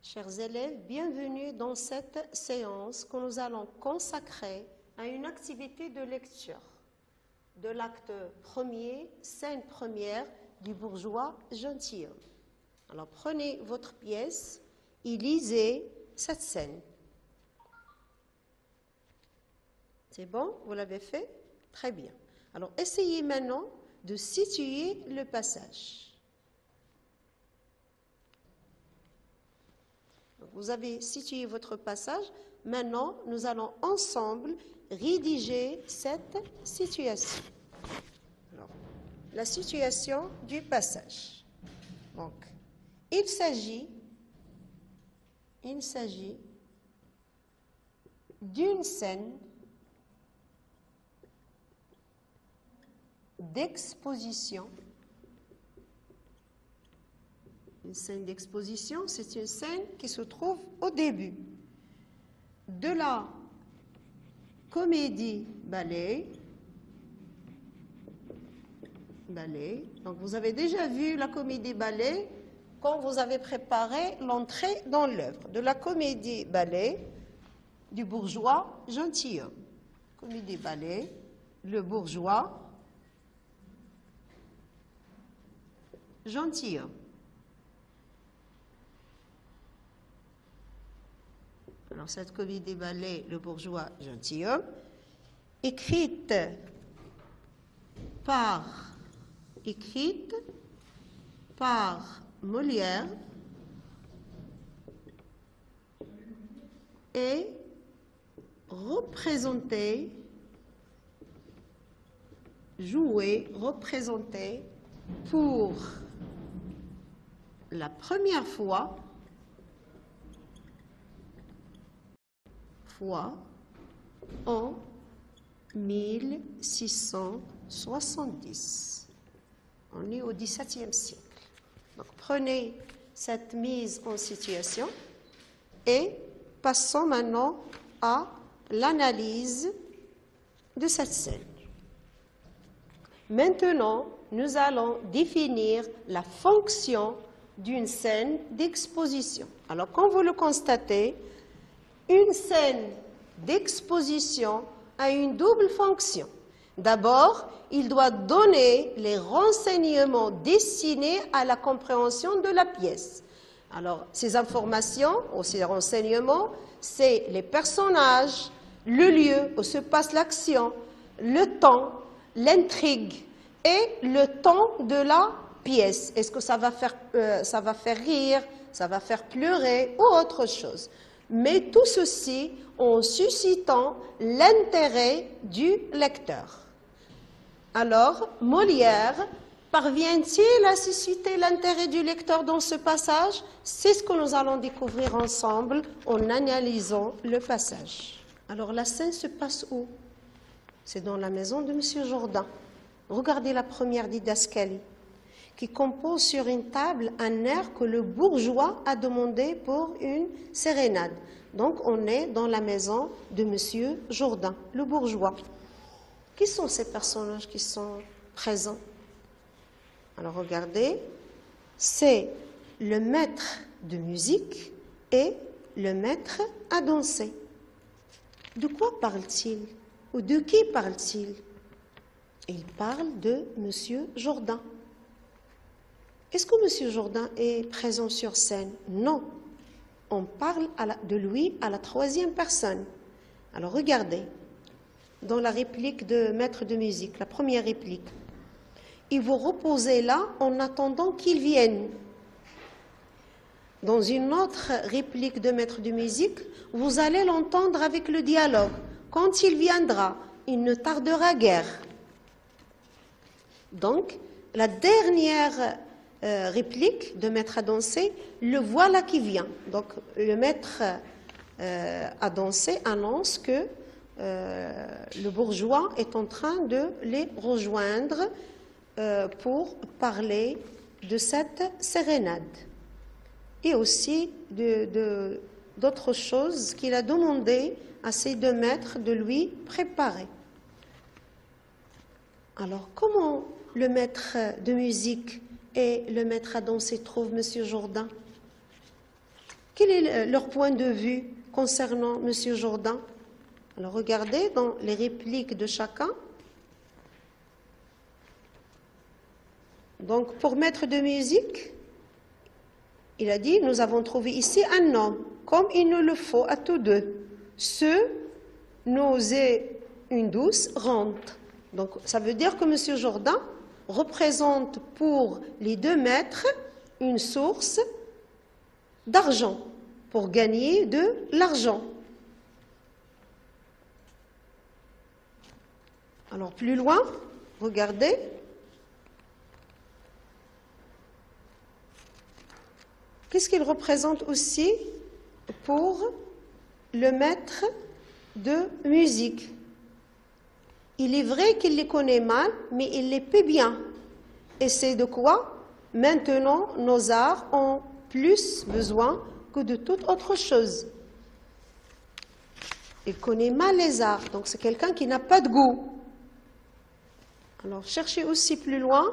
Chers élèves, bienvenue dans cette séance que nous allons consacrer à une activité de lecture de l'acte premier, scène première du bourgeois gentilhomme. Alors prenez votre pièce et lisez cette scène. C'est bon? Vous l'avez fait? Très bien. Alors essayez maintenant de situer le passage. Vous avez situé votre passage. Maintenant, nous allons ensemble rédiger cette situation. Alors, la situation du passage. Donc, il s'agit d'une scène d'exposition. Une scène d'exposition, c'est une scène qui se trouve au début de la comédie-ballet. Donc, vous avez déjà vu la comédie-ballet quand vous avez préparé l'entrée dans l'œuvre de la comédie-ballet du bourgeois gentilhomme. Comédie-ballet, le bourgeois gentilhomme. Alors, cette comédie-ballet, le bourgeois gentilhomme, écrite par Molière et représentée pour la première fois en 1670. On est au XVIIe siècle. Donc, prenez cette mise en situation et passons maintenant à l'analyse de cette scène. Maintenant, nous allons définir la fonction d'une scène d'exposition. Alors, comme vous le constatez, une scène d'exposition a une double fonction. D'abord, il doit donner les renseignements destinés à la compréhension de la pièce. Alors, ces informations ou ces renseignements, c'est les personnages, le lieu où se passe l'action, le temps, l'intrigue et le ton de la pièce. Est-ce que ça va faire rire, ça va faire pleurer ou autre chose? Mais tout ceci en suscitant l'intérêt du lecteur. Alors, Molière parvient-il à susciter l'intérêt du lecteur dans ce passage? C'est ce que nous allons découvrir ensemble en analysant le passage. Alors, la scène se passe où? C'est dans la maison de M. Jourdain. Regardez la première didascalie, qui compose sur une table un air que le bourgeois a demandé pour une sérénade. Donc, on est dans la maison de M. Jourdain, le bourgeois. Qui sont ces personnages qui sont présents? Alors, regardez, c'est le maître de musique et le maître à danser. De quoi parle-t-il? Ou de qui parle-t-il? Il parle de M. Jourdain. Est-ce que M. Jourdain est présent sur scène? Non. On parle de lui à la troisième personne. Alors regardez, dans la réplique de maître de musique, la première réplique, il vous reposez là en attendant qu'il vienne. Dans une autre réplique de maître de musique, vous allez l'entendre avec le dialogue. Quand il viendra, il ne tardera guère. Donc, la dernière réplique de maître à danser, le voilà qui vient. Donc, le maître à danser annonce que le bourgeois est en train de les rejoindre pour parler de cette sérénade et aussi d'autres choses qu'il a demandé à ces deux maîtres de lui préparer. Alors, comment le maître de musique et le maître à danser trouve M. Jourdain? Quel est leur point de vue concernant M. Jourdain? Alors regardez dans les répliques de chacun. Donc pour maître de musique, il a dit, nous avons trouvé ici un homme, comme il nous le faut à tous deux. Ceux n'osaient une douce rente. Donc ça veut dire que M. Jourdain représente pour les deux maîtres une source d'argent, pour gagner de l'argent. Alors plus loin, regardez. Qu'est-ce qu'il représente aussi pour le maître de musique? Il est vrai qu'il les connaît mal, mais il les paie bien. Et c'est de quoi maintenant nos arts ont plus besoin que de toute autre chose. Il connaît mal les arts, donc c'est quelqu'un qui n'a pas de goût. Alors cherchez aussi plus loin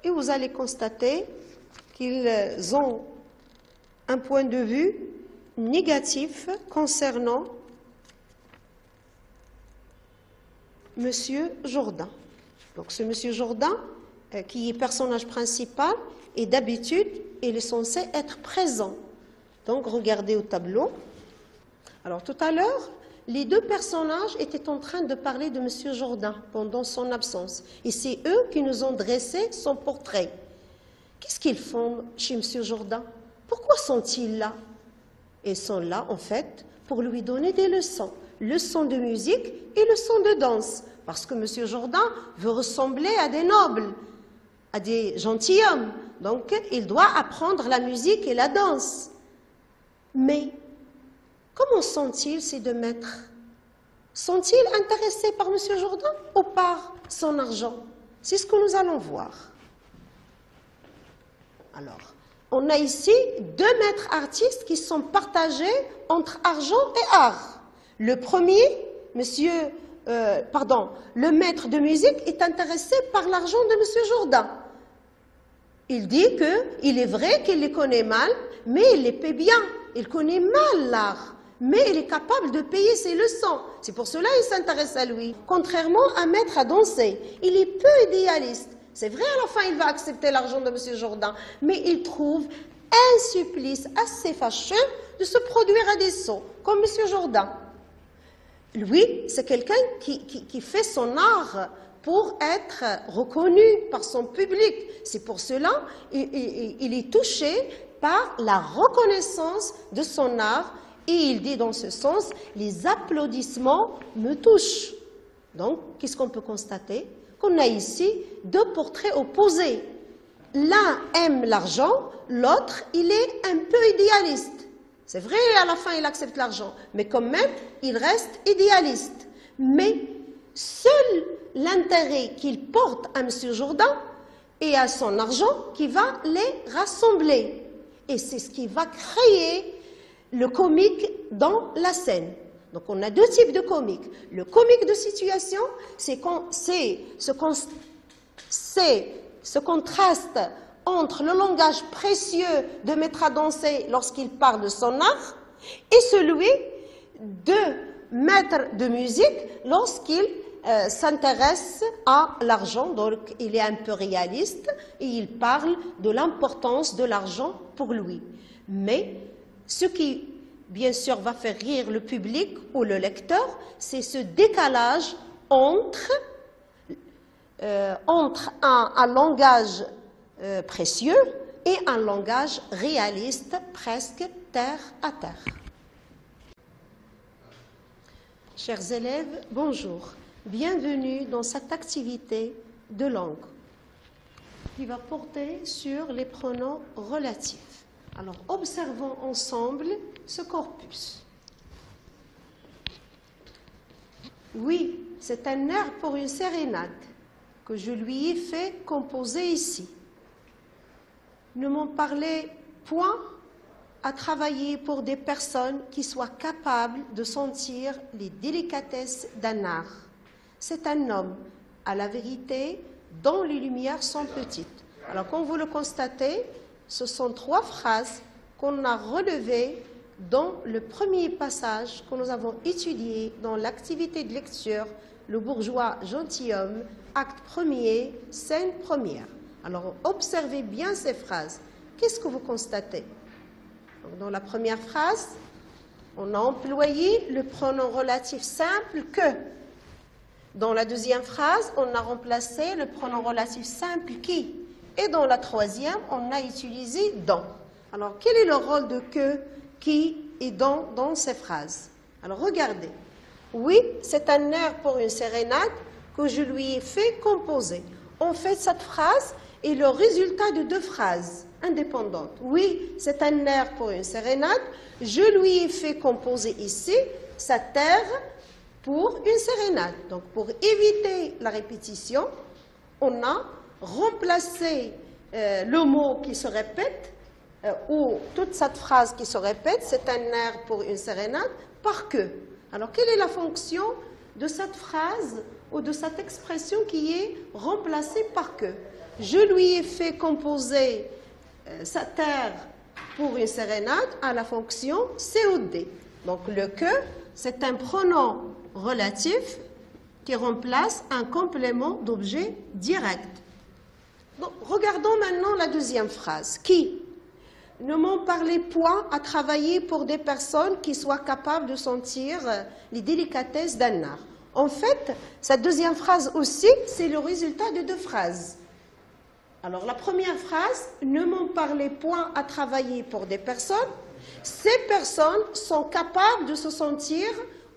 et vous allez constater qu'ils ont un point de vue négatif concernant M. Jourdain. Donc ce M. Jourdain, qui est personnage principal, et d'habitude, il est censé être présent. Donc regardez au tableau. Alors tout à l'heure, les deux personnages étaient en train de parler de M. Jourdain pendant son absence. Et c'est eux qui nous ont dressé son portrait. Qu'est-ce qu'ils font chez M. Jourdain? Pourquoi sont-ils là? Ils sont là, en fait, pour lui donner des leçons. Leçons de musique et leçons de danse. Parce que M. Jourdain veut ressembler à des nobles, à des gentilshommes. Donc, il doit apprendre la musique et la danse. Mais, comment sont-ils, ces deux maîtres? Sont-ils intéressés par M. Jourdain ou par son argent? C'est ce que nous allons voir. Alors, on a ici deux maîtres artistes qui sont partagés entre argent et art. Le premier, le maître de musique est intéressé par l'argent de M. Jourdain. Il dit qu'il est vrai qu'il les connaît mal, mais il les paie bien. Il connaît mal l'art, mais il est capable de payer ses leçons. C'est pour cela qu'il s'intéresse à lui. Contrairement à un maître à danser, il est peu idéaliste. C'est vrai, à la fin, il va accepter l'argent de M. Jourdain, mais il trouve un supplice assez fâcheux de se produire à des sots, comme M. Jourdain. Lui, c'est quelqu'un qui fait son art pour être reconnu par son public. C'est pour cela qu'il est touché par la reconnaissance de son art et il dit dans ce sens, les applaudissements me touchent. Donc, qu'est-ce qu'on peut constater? Qu'on a ici deux portraits opposés. L'un aime l'argent, l'autre, il est un peu idéaliste. C'est vrai, à la fin, il accepte l'argent, mais quand même, il reste idéaliste. Mais seul l'intérêt qu'il porte à M. Jourdain et à son argent qui va les rassembler. Et c'est ce qui va créer le comique dans la scène. Donc on a deux types de comiques. Le comique de situation, c'est ce contraste entre le langage précieux de maître à danser lorsqu'il parle de son art et celui de maître de musique lorsqu'il s'intéresse à l'argent. Donc il est un peu réaliste et il parle de l'importance de l'argent pour lui. Mais ce qui bien sûr va faire rire le public ou le lecteur, c'est ce décalage entre un langage précieux et un langage réaliste, presque terre à terre. Chers élèves, bonjour. Bienvenue dans cette activité de langue qui va porter sur les pronoms relatifs. Alors, observons ensemble ce corpus. Oui, c'est un air pour une sérénade que je lui ai fait composer ici. Ne m'en parlez point à travailler pour des personnes qui soient capables de sentir les délicatesses d'un art. C'est un homme, à la vérité, dont les lumières sont petites. Alors, comme vous le constatez, ce sont trois phrases qu'on a relevées dans le premier passage que nous avons étudié dans l'activité de lecture, le bourgeois gentilhomme, acte premier, scène première. Alors, observez bien ces phrases. Qu'est-ce que vous constatez? Donc, dans la première phrase, on a employé le pronom relatif simple « que ». Dans la deuxième phrase, on a remplacé le pronom relatif simple « qui ». Et dans la troisième, on a utilisé « dans ». Alors, quel est le rôle de « que », « qui » et « dans ces phrases? Alors, regardez. Oui, c'est un air pour une sérénade que je lui ai fait composer. En fait, cette phrase est le résultat de deux phrases indépendantes. Oui, c'est un air pour une sérénade. Je lui ai fait composer ici cet air pour une sérénade. Donc, pour éviter la répétition, on a remplacé le mot qui se répète ou toute cette phrase qui se répète, c'est un air pour une sérénade, par que. Alors, quelle est la fonction de cette phrase ou de cette expression qui est remplacée par que? Je lui ai fait composer cet air pour une sérénade à la fonction COD. Donc, le que, c'est un pronom relatif qui remplace un complément d'objet direct. Donc, regardons maintenant la deuxième phrase. Qui? Ne m'en parlez point à travailler pour des personnes qui soient capables de sentir les délicatesses d'un art. En fait, cette deuxième phrase aussi, c'est le résultat de deux phrases. Alors, la première phrase, ne m'en parlez point à travailler pour des personnes. Ces personnes sont capables de se sentir,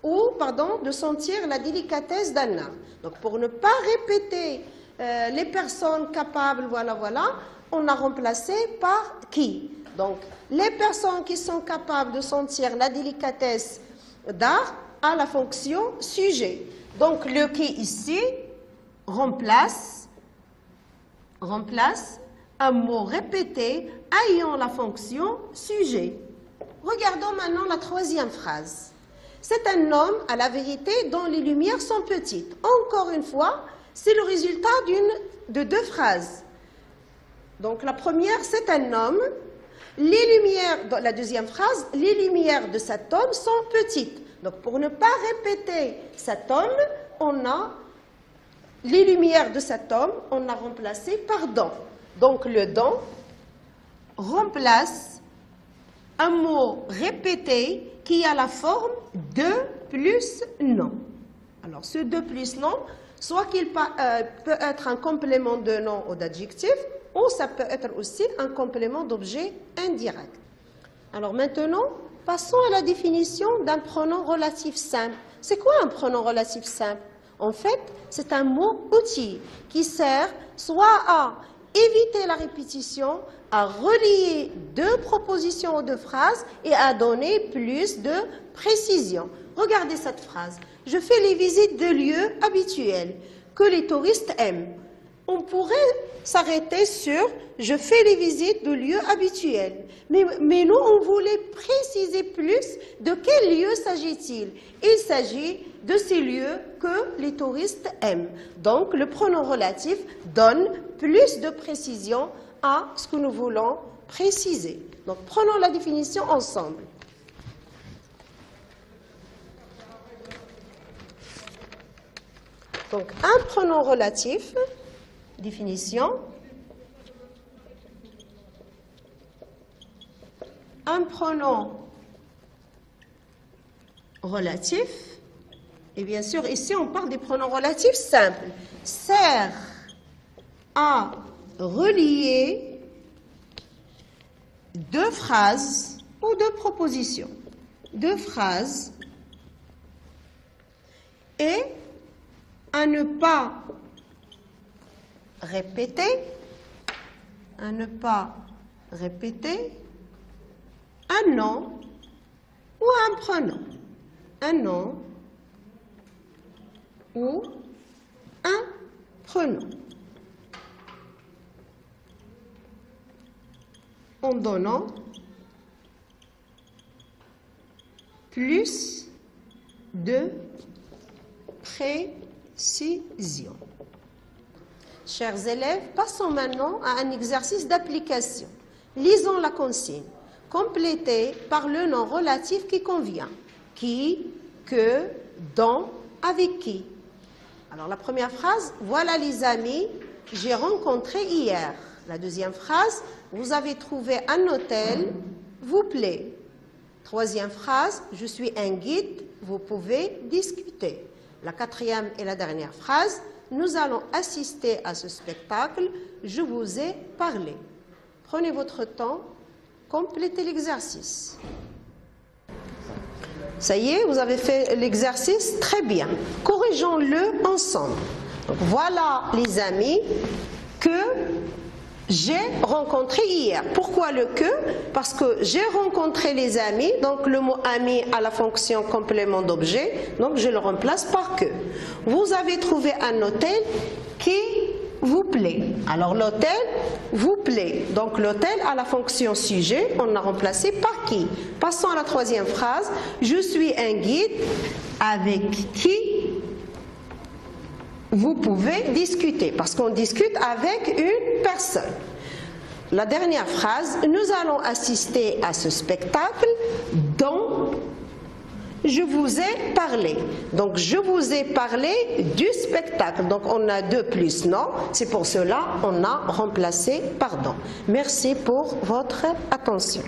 de sentir la délicatesse d'un art. Donc, pour ne pas répéter les personnes capables, voilà, on a remplacé par qui. Donc, les personnes qui sont capables de sentir la délicatesse d'art à la fonction sujet. Donc, le qui ici remplace un mot répété ayant la fonction sujet. Regardons maintenant la troisième phrase. C'est un homme, à la vérité, dont les lumières sont petites. Encore une fois, c'est le résultat de deux phrases. Donc, la première, c'est un homme. Les lumières, dans la deuxième phrase, les lumières de cet homme sont petites. Donc, pour ne pas répéter cet homme, on a les lumières de cet homme, on a remplacé par dans. Donc, le dans remplace un mot répété qui a la forme de plus non. Alors, ce de plus non, soit qu'il peut être un complément de nom ou d'adjectif, ou ça peut être aussi un complément d'objet indirect. Alors maintenant, passons à la définition d'un pronom relatif simple. C'est quoi un pronom relatif simple? En fait, c'est un mot outil qui sert soit à éviter la répétition, à relier deux propositions ou deux phrases et à donner plus de précision. Regardez cette phrase. Je fais les visites de lieux habituels que les touristes aiment. On pourrait s'arrêter sur « je fais les visites de lieux habituels ». Mais nous, on voulait préciser plus de quel lieu s'agit-il. Il s'agit de ces lieux que les touristes aiment. Donc, le pronom relatif donne plus de précision à ce que nous voulons préciser. Donc, prenons la définition ensemble. Donc, un pronom relatif, définition, un pronom relatif, et bien sûr, ici, on parle des pronoms relatifs simples, sert à relier deux phrases ou deux propositions. Deux phrases et à ne pas répéter, un nom ou un pronom. Un nom ou un pronom. En donnant plus de précision. Chers élèves, passons maintenant à un exercice d'application. Lisons la consigne. complété par le nom relatif qui convient. Qui, que, dont, avec qui. Alors la première phrase, voilà les amis, j'ai rencontré hier. La deuxième phrase, vous avez trouvé un hôtel, vous plaît. Troisième phrase, je suis un guide, vous pouvez discuter. La quatrième et la dernière phrase, nous allons assister à ce spectacle, je vous ai parlé. Prenez votre temps, complétez l'exercice. Ça y est, vous avez fait l'exercice très bien. Corrigeons-le ensemble. Donc, voilà les amis que j'ai rencontrés hier. Pourquoi le que? Parce que j'ai rencontré les amis, donc le mot ami a la fonction complément d'objet, donc je le remplace par que. Vous avez trouvé un hôtel qui vous plaît. Alors l'hôtel vous plaît. Donc l'hôtel a la fonction sujet, on l'a remplacé par qui? Passons à la troisième phrase. Je suis un guide avec qui vous pouvez discuter. Parce qu'on discute avec une personne. La dernière phrase. Nous allons assister à ce spectacle dont je vous ai parlé. Donc, je vous ai parlé du spectacle. Donc, on a 2 plus non. C'est pour cela qu'on a remplacé par dont. Merci pour votre attention.